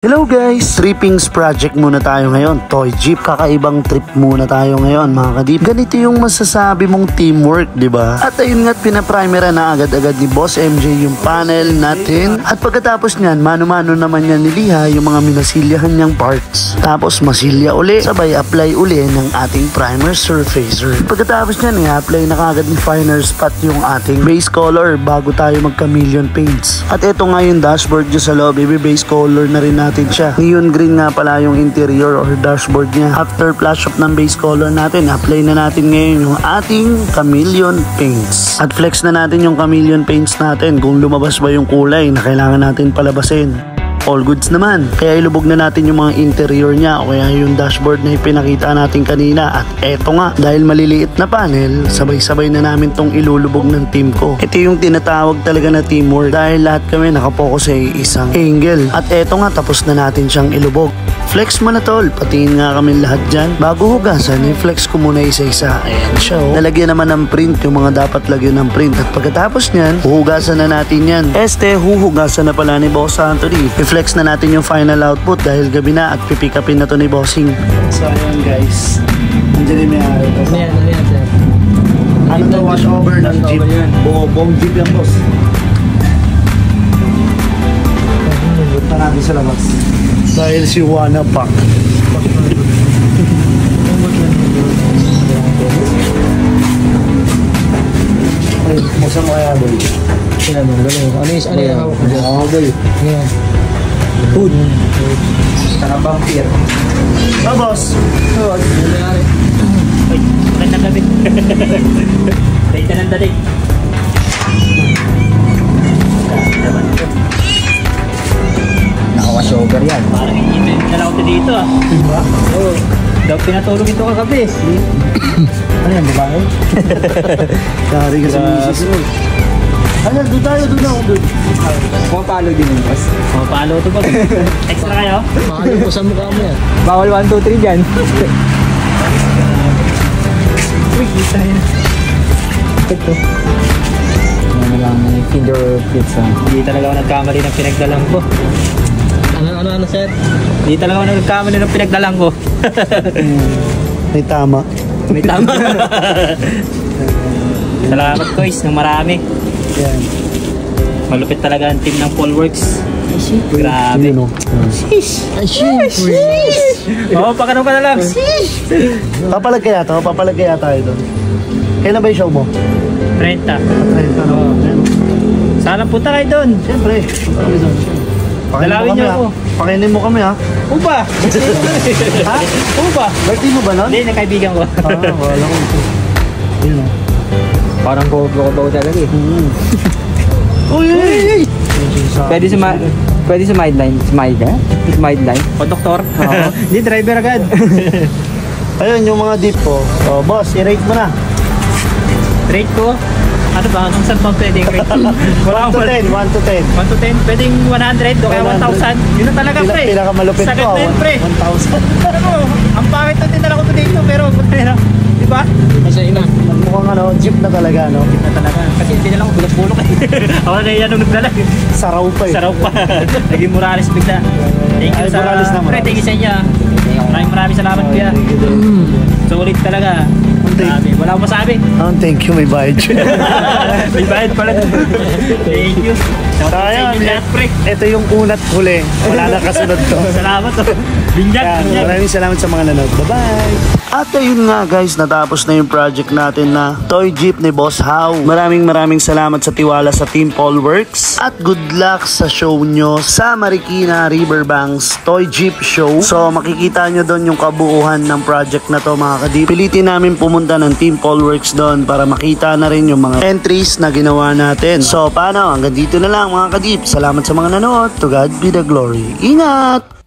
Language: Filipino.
Hello guys! Trippings project muna tayo ngayon. Toy Jeep. Kakaibang trip muna tayo ngayon mga kadip. Ganito yung masasabi mong teamwork, diba? At ayun nga't pinaprimera na agad-agad ni Boss MJ yung panel natin. At pagkatapos niyan, mano-mano naman niya niliha yung mga minasilyahan niyang parts. Tapos masilya uli, sabay apply uli ng ating primer surfacer. Pagkatapos niyan, i-apply na kagad ni finer spot yung ating base color bago tayo magka-million paints. At eto nga yung dashboard niya sa loob, base color na rin natin siya. Neon green nga pala yung interior or dashboard niya. After flash up ng base color natin, apply na natin ngayon yung ating chameleon paints. At flex na natin yung chameleon paints natin kung lumabas ba yung kulay na kailangan natin palabasin. All goods naman. Kaya ilubog na natin yung mga interior niya o kaya yung dashboard na ipinakita natin kanina. At eto nga, dahil maliliit na panel, sabay-sabay na namin tong ilulubog ng team ko. Ito yung tinatawag talaga na teamwork dahil lahat kami nakapokus sa isang angle. At eto nga, tapos na natin siyang ilubog. Flex mo na tol, patingin nga kami lahat dyan. Bago hugasan, i-flex ko muna isa-isa. Ayan siya oh. Nalagyan naman ng print yung mga dapat lagyan ng print. At pagkatapos nyan, huhugasan na natin yan. Huhugasan na pala ni Boss Anthony. I-flex na natin yung final output dahil gabi na at pipick upin na to ni Bossing. So ayan guys, nandiyan yung may-ari to. Ano yan sir? Ano to, wash over ng jeep? Buong jeep yan boss. Punta natin sa labas. Dahil si Wana Pak. Ay, masa mo kaya boy? Ano yung boy? Food. Karabang pier. Oh boss! Ano nangyari? Uy, magandang gabi. Tayo ka ng dalig. Nakawash over yan. Parang iinit na lang ako dito ah. Diba? Oo. Daw pinatulog ito kagabi. Ano yan, babae? Dari ka sa misis mo. Ano, doon tayo, doon ako doon. Pumapalo din yung boss. Oh, paalo ito ba? Extra kayo? Mahalo ko sa mukha mo yan. Bawal 1, 2, 3 dyan. Uy, kita yan. Ito. Ano lang, may fingerprints ha. Hindi talaga ako nagkamali ng pinagdalang ko. Ano sir? Hindi talaga ako nagkamali ng pinagdalang ko. May tama. May tama. Salamat guys, ng marami. Yan. Malupit talaga ang team ng Polworks. Grabe. Yun, no? Sheesh. Ay, syempre. Oo, pagkano ka na lang. Papalag kaya to? Papalag kaya tayo doon? Kailan ba yung show mo? 30. Ay, Oo. Sana punta kayo doon. siyempre. Punta kami doon. Dalawin niyo ako. Pakinin mo kami ha. Upa! Ha? Upa! Birthday mo ba nun? Hindi, nakaibigan ko. Wala ko ito. Yun o. Parang go talaga eh. Uy! Pwede sa sideline. Sideline. O, doktor? Hindi, driver agad. Ayun, yung mga dip po. Oh, boss, i-rate mo na. Rate ko? Ano ba? Anong saan bang pwedeng rate? 1 to 10, 1 to 10. 1 to 10? Pwedeng 100 o kaya 1,000? Yun na talaga, pre. Pinakamalupit Sakit ko, na yun, pre. 1,000. Ano mo? Ang pangit na din ko dito, pero di ba? Masaya na. Mukhang ano, jeep na talaga, no? Na talaga. Kasi hindi na lang ako bulok-bulok eh. Ako na yan nung nagdala. Saraw pa eh. Sarap pa. Naging Morales bigla. Thank you Ay, sa... Morales naman. Pre, thank you sa inyo. Maraming salamat kuya. Solid talaga. Grabe. Wala akong masabi. Thank you, may bayad siya. May bayad pala. Thank you. Shout out sa inyo lahat, pre. Ito yung unat huli. Wala na kasunod to. Salamat. Binyag. Maraming salamat sa mga nanood. Bye-bye! At ayun nga guys, natapos na yung project natin na Toy Jeep ni Boss How. Maraming salamat sa tiwala sa Team Polworks. At good luck sa show nyo sa Marikina Riverbanks Toy Jeep Show. So makikita nyo doon yung kabuuhan ng project na to mga kadip. Pilitin namin pumunta ng Team Polworks doon para makita na rin yung mga entries na ginawa natin. So paano? Hanggang dito na lang mga kadip. Salamat sa mga nanood. To God be the glory. Ingat!